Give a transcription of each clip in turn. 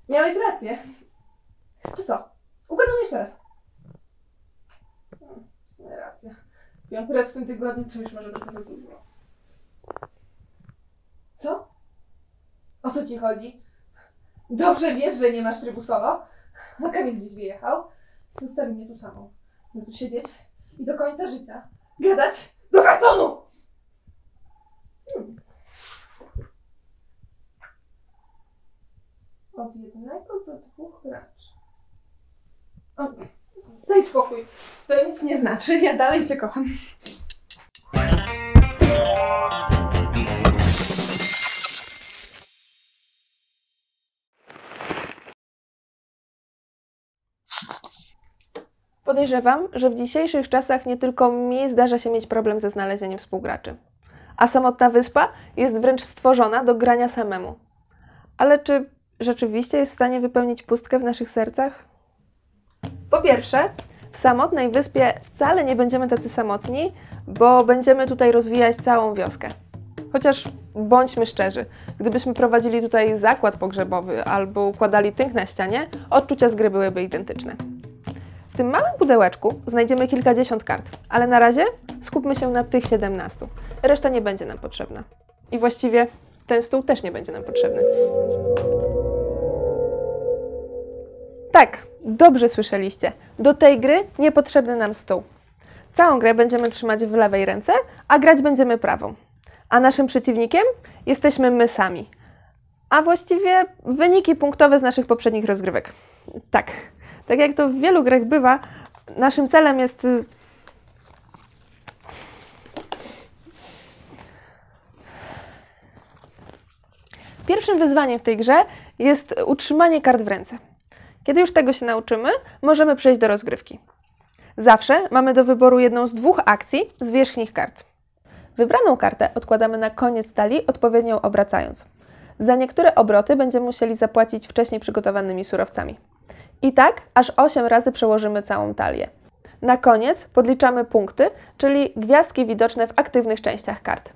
Miałeś rację. To co? Ugadam jeszcze raz. Racja. 5. raz w tym tygodniu to już może trochę za dużo. Co? O co ci chodzi? Dobrze wiesz, że nie masz trybu solo? A Kamil gdzieś wyjechał. Zostawi mnie tu samą. Będę tu siedzieć i do końca życia gadać do kartonu! Od 1 do 2 graczy. O, daj spokój. To nic nie znaczy. Ja dalej cię kocham. Podejrzewam, że w dzisiejszych czasach nie tylko mi zdarza się mieć problem ze znalezieniem współgraczy. A samotna wyspa jest wręcz stworzona do grania samemu. Ale czy rzeczywiście jest w stanie wypełnić pustkę w naszych sercach? Po pierwsze, w samotnej wyspie wcale nie będziemy tacy samotni, bo będziemy tutaj rozwijać całą wioskę. Chociaż bądźmy szczerzy, gdybyśmy prowadzili tutaj zakład pogrzebowy albo układali tynk na ścianie, odczucia z gry byłyby identyczne. W tym małym pudełeczku znajdziemy kilkadziesiąt kart, ale na razie skupmy się na tych 17. Reszta nie będzie nam potrzebna. I właściwie ten stół też nie będzie nam potrzebny. Tak, dobrze słyszeliście. Do tej gry niepotrzebny nam stół. Całą grę będziemy trzymać w lewej ręce, a grać będziemy prawą. A naszym przeciwnikiem jesteśmy my sami. A właściwie wyniki punktowe z naszych poprzednich rozgrywek. Tak jak to w wielu grach bywa, naszym celem jest... Pierwszym wyzwaniem w tej grze jest utrzymanie kart w ręce. Kiedy już tego się nauczymy, możemy przejść do rozgrywki. Zawsze mamy do wyboru jedną z 2 akcji z wierzchnich kart. Wybraną kartę odkładamy na koniec talii, odpowiednio ją obracając. Za niektóre obroty będziemy musieli zapłacić wcześniej przygotowanymi surowcami. I tak aż 8 razy przełożymy całą talię. Na koniec podliczamy punkty, czyli gwiazdki widoczne w aktywnych częściach kart.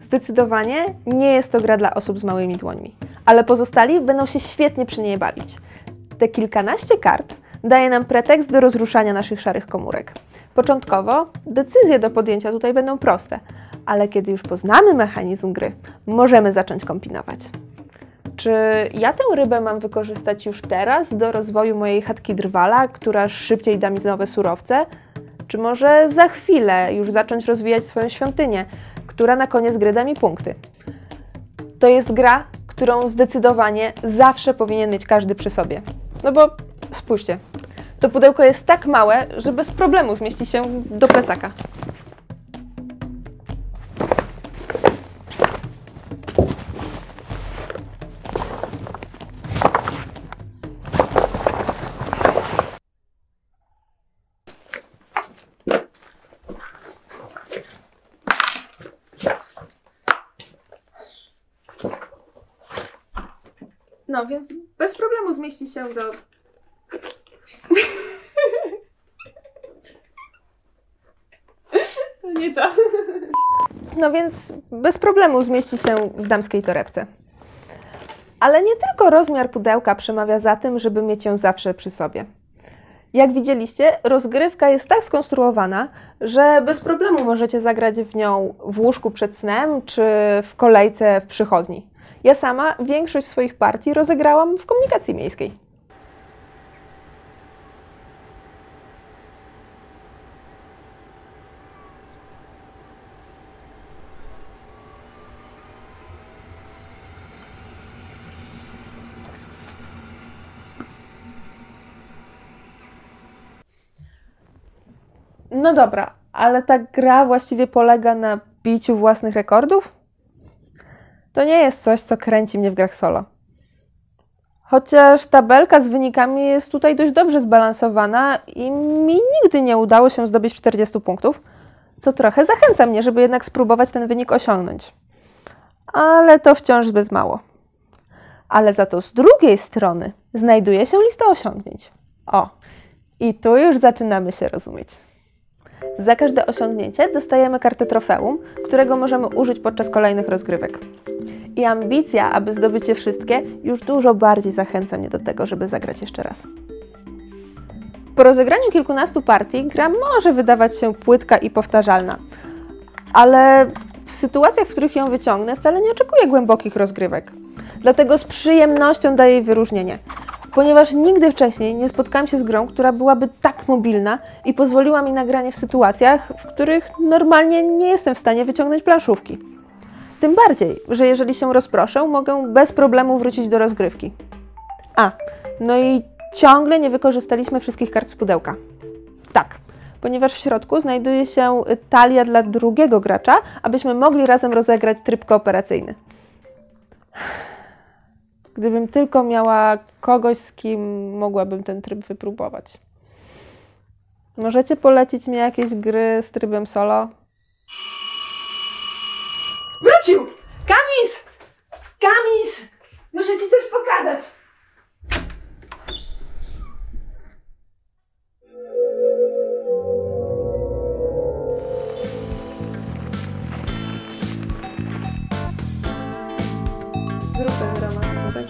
Zdecydowanie nie jest to gra dla osób z małymi dłońmi, ale pozostali będą się świetnie przy niej bawić. Te kilkanaście kart daje nam pretekst do rozruszania naszych szarych komórek. Początkowo decyzje do podjęcia tutaj będą proste, ale kiedy już poznamy mechanizm gry, możemy zacząć kombinować. Czy ja tę rybę mam wykorzystać już teraz do rozwoju mojej chatki drwala, która szybciej da mi nowe surowce? Czy może za chwilę już zacząć rozwijać swoją świątynię, która na koniec gry da mi punkty? To jest gra, którą zdecydowanie zawsze powinien mieć każdy przy sobie. No bo spójrzcie, to pudełko jest tak małe, że bez problemu zmieści się do plecaka. No, więc bez problemu zmieści się do... Nie to. No więc bez problemu zmieści się w damskiej torebce. Ale nie tylko rozmiar pudełka przemawia za tym, żeby mieć ją zawsze przy sobie. Jak widzieliście, rozgrywka jest tak skonstruowana, że bez problemu możecie zagrać w nią w łóżku przed snem, czy w kolejce w przychodni. Ja sama większość swoich partii rozegrałam w komunikacji miejskiej. No dobra, ale ta gra właściwie polega na biciu własnych rekordów? To nie jest coś, co kręci mnie w grach solo. Chociaż tabelka z wynikami jest tutaj dość dobrze zbalansowana i mi nigdy nie udało się zdobyć 40 punktów, co trochę zachęca mnie, żeby jednak spróbować ten wynik osiągnąć. Ale to wciąż zbyt mało. Ale za to z drugiej strony znajduje się lista osiągnięć. O, i tu już zaczynamy się rozumieć. Za każde osiągnięcie dostajemy kartę trofeum, którego możemy użyć podczas kolejnych rozgrywek. I ambicja, aby zdobyć je wszystkie, już dużo bardziej zachęca mnie do tego, żeby zagrać jeszcze raz. Po rozegraniu kilkunastu partii gra może wydawać się płytka i powtarzalna, ale w sytuacjach, w których ją wyciągnę, wcale nie oczekuję głębokich rozgrywek. Dlatego z przyjemnością daję jej wyróżnienie, ponieważ nigdy wcześniej nie spotkałam się z grą, która byłaby tak mobilna i pozwoliła mi na granie w sytuacjach, w których normalnie nie jestem w stanie wyciągnąć planszówki. Tym bardziej, że jeżeli się rozproszę, mogę bez problemu wrócić do rozgrywki. No i ciągle nie wykorzystaliśmy wszystkich kart z pudełka. Tak, ponieważ w środku znajduje się talia dla drugiego gracza, abyśmy mogli razem rozegrać tryb kooperacyjny. Gdybym tylko miała kogoś, z kim mogłabym ten tryb wypróbować. Możecie polecić mi jakieś gry z trybem solo? Wrócił! Kamis! Kamis! Muszę ci coś pokazać! Zrób ten romans, tak?